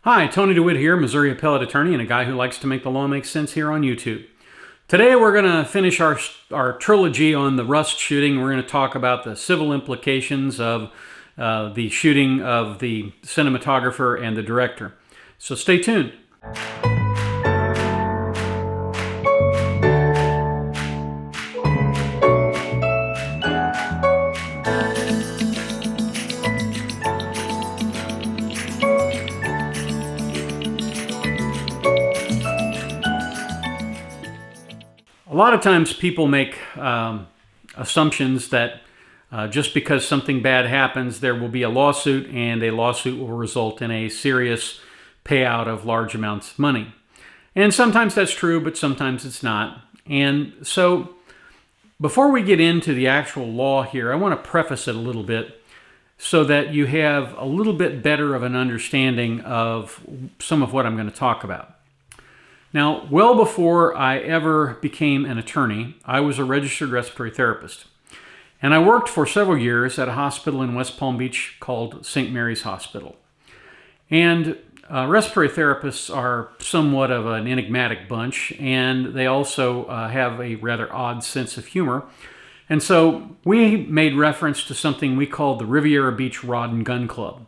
Hi, Tony DeWitt here, Missouri appellate attorney and a guy who likes to make the law make sense here on YouTube. Today we're going to finish our trilogy on the Rust shooting. We're going to talk about the civil implications of the shooting of the cinematographer and the director. So stay tuned. A lot of times people make assumptions that just because something bad happens, there will be a lawsuit, and a lawsuit will result in a serious payout of large amounts of money. And sometimes that's true, but sometimes it's not. And so before we get into the actual law here, I want to preface it a little bit so that you have a little bit better of an understanding of some of what I'm going to talk about. Now, well before I ever became an attorney, I was a registered respiratory therapist. And I worked for several years at a hospital in West Palm Beach called St. Mary's Hospital. And respiratory therapists are somewhat of an enigmatic bunch, and they also have a rather odd sense of humor. And so we made reference to something we called the Riviera Beach Rod and Gun Club.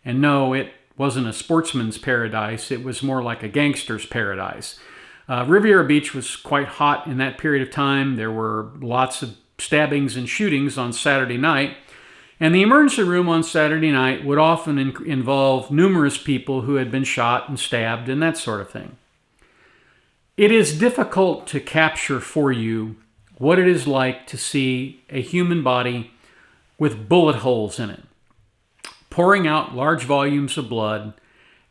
And no, it wasn't a sportsman's paradise, it was more like a gangster's paradise. Riviera Beach was quite hot in that period of time. There were lots of stabbings and shootings on Saturday night, and the emergency room on Saturday night would often involve numerous people who had been shot and stabbed and that sort of thing. It is difficult to capture for you what it is like to see a human body with bullet holes in it, pouring out large volumes of blood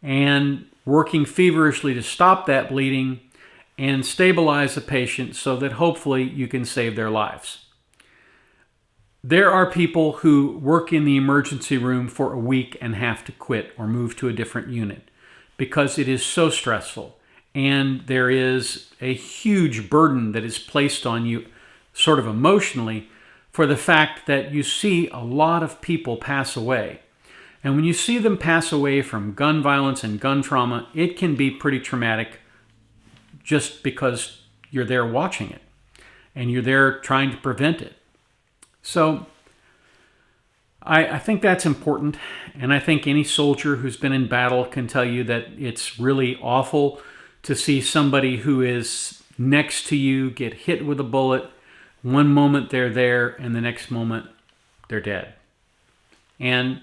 and working feverishly to stop that bleeding and stabilize the patient so that hopefully you can save their lives. There are people who work in the emergency room for a week and have to quit or move to a different unit because it is so stressful, and there is a huge burden that is placed on you sort of emotionally for the fact that you see a lot of people pass away. And when you see them pass away from gun violence and gun trauma, it can be pretty traumatic just because you're there watching it and you're there trying to prevent it. So I think that's important, and I think any soldier who's been in battle can tell you that it's really awful to see somebody who is next to you get hit with a bullet. One moment they're there, and the next moment they're dead. And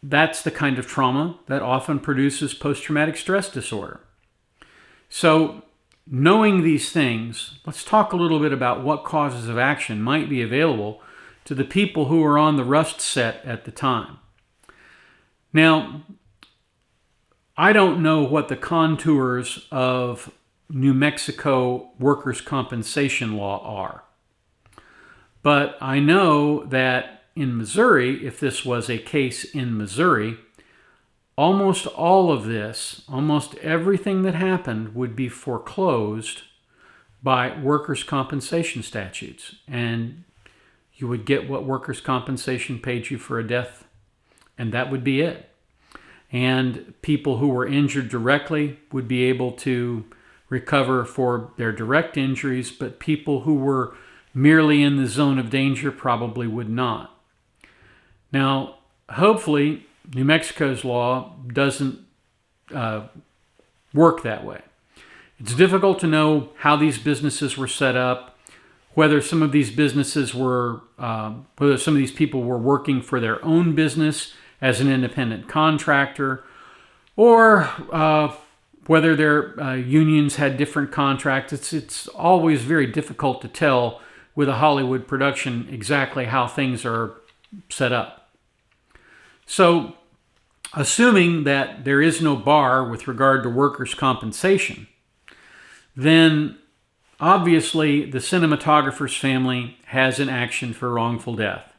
that's the kind of trauma that often produces post-traumatic stress disorder. So, knowing these things, let's talk a little bit about what causes of action might be available to the people who were on the Rust set at the time. Now, I don't know what the contours of New Mexico workers' compensation law are, but I know that in Missouri, if this was a case in Missouri, almost all of this, almost everything that happened would be foreclosed by workers' compensation statutes. And you would get what workers' compensation paid you for a death, and that would be it. And people who were injured directly would be able to recover for their direct injuries, but people who were merely in the zone of danger probably would not. Now, hopefully, New Mexico's law doesn't work that way. It's difficult to know how these businesses were set up, whether some of these businesses were, whether some of these people were working for their own business as an independent contractor, or whether their unions had different contracts. It's always very difficult to tell with a Hollywood production exactly how things are set up. So, assuming that there is no bar with regard to workers' compensation, then obviously the cinematographer's family has an action for wrongful death.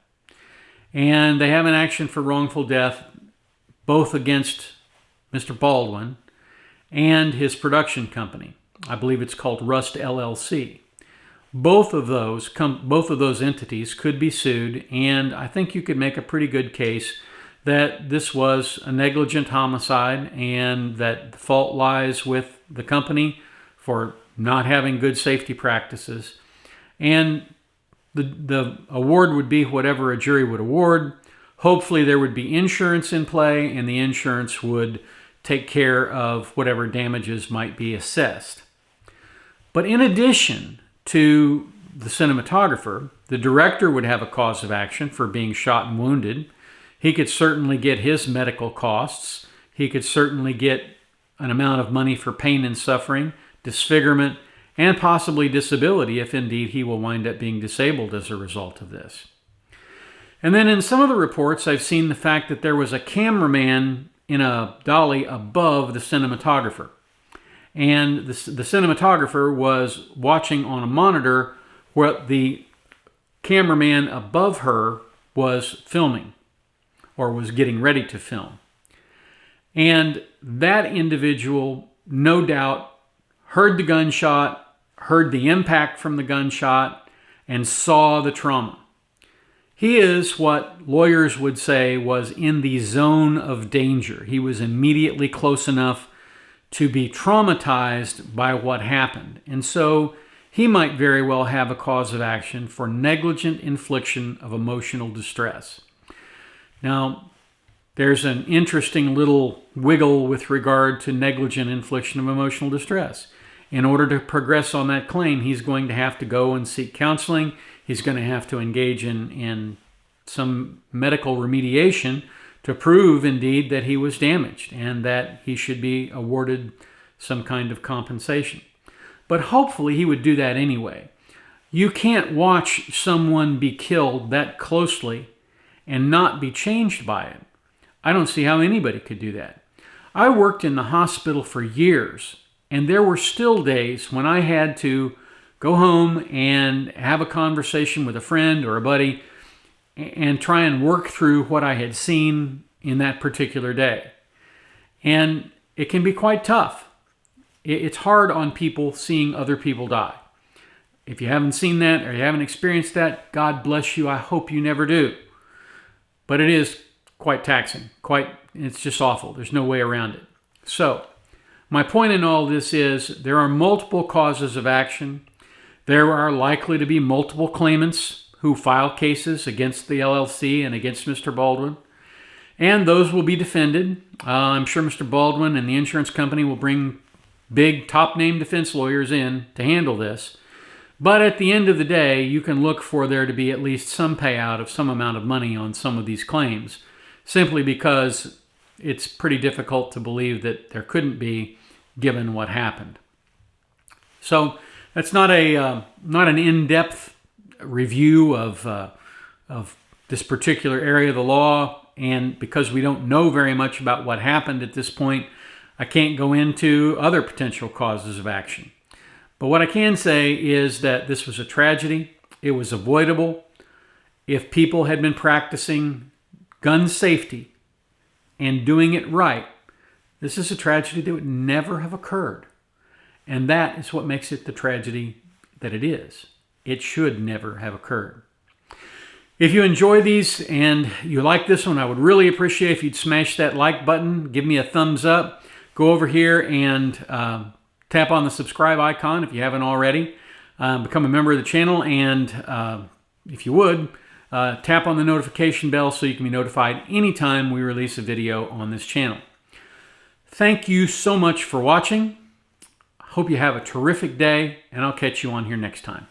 And they have an action for wrongful death both against Mr. Baldwin and his production company. I believe it's called Rust LLC. Both of those entities could be sued, and I think you could make a pretty good case that this was a negligent homicide and that the fault lies with the company for not having good safety practices. And the award would be whatever a jury would award. Hopefully there would be insurance in play, and the insurance would take care of whatever damages might be assessed. But in addition to the cinematographer, the director would have a cause of action for being shot and wounded. He could certainly get his medical costs. He could certainly get an amount of money for pain and suffering, disfigurement, and possibly disability if indeed he will wind up being disabled as a result of this. And then in some of the reports, I've seen the fact that there was a cameraman in a dolly above the cinematographer. And the cinematographer was watching on a monitor what the cameraman above her was filming or was getting ready to film. And that individual, no doubt, heard the gunshot, heard the impact from the gunshot, and saw the trauma. He is what lawyers would say was in the zone of danger. He was immediately close enough to be traumatized by what happened. And so he might very well have a cause of action for negligent infliction of emotional distress. Now, there's an interesting little wiggle with regard to negligent infliction of emotional distress. In order to progress on that claim, he's going to have to go and seek counseling. He's going to have to engage in some medical remediation to prove indeed that he was damaged and that he should be awarded some kind of compensation. But hopefully he would do that anyway. You can't watch someone be killed that closely and not be changed by it. I don't see how anybody could do that. I worked in the hospital for years, and there were still days when I had to go home and have a conversation with a friend or a buddy and try and work through what I had seen in that particular day. And it can be quite tough. It's hard on people seeing other people die. If you haven't seen that or you haven't experienced that, God bless you. I hope you never do. But it is quite taxing. It's just awful. There's no way around it. So, my point in all this is there are multiple causes of action. There are likely to be multiple claimants who file cases against the LLC and against Mr. Baldwin. And those will be defended. I'm sure Mr. Baldwin and the insurance company will bring big top-name defense lawyers in to handle this. But at the end of the day, you can look for there to be at least some payout of some amount of money on some of these claims, simply because it's pretty difficult to believe that there couldn't be, given what happened. So that's not an in-depth review of this particular area of the law, and because we don't know very much about what happened at this point, I can't go into other potential causes of action. But what I can say is that this was a tragedy. It was avoidable. If people had been practicing gun safety and doing it right, this is a tragedy that would never have occurred. And that is what makes it the tragedy that it is. It should never have occurred. If you enjoy these and you like this one, I would really appreciate if you'd smash that like button, give me a thumbs up, go over here and tap on the subscribe icon if you haven't already. Become a member of the channel, and if you would, tap on the notification bell so you can be notified anytime we release a video on this channel. Thank you so much for watching. Hope you have a terrific day, and I'll catch you on here next time.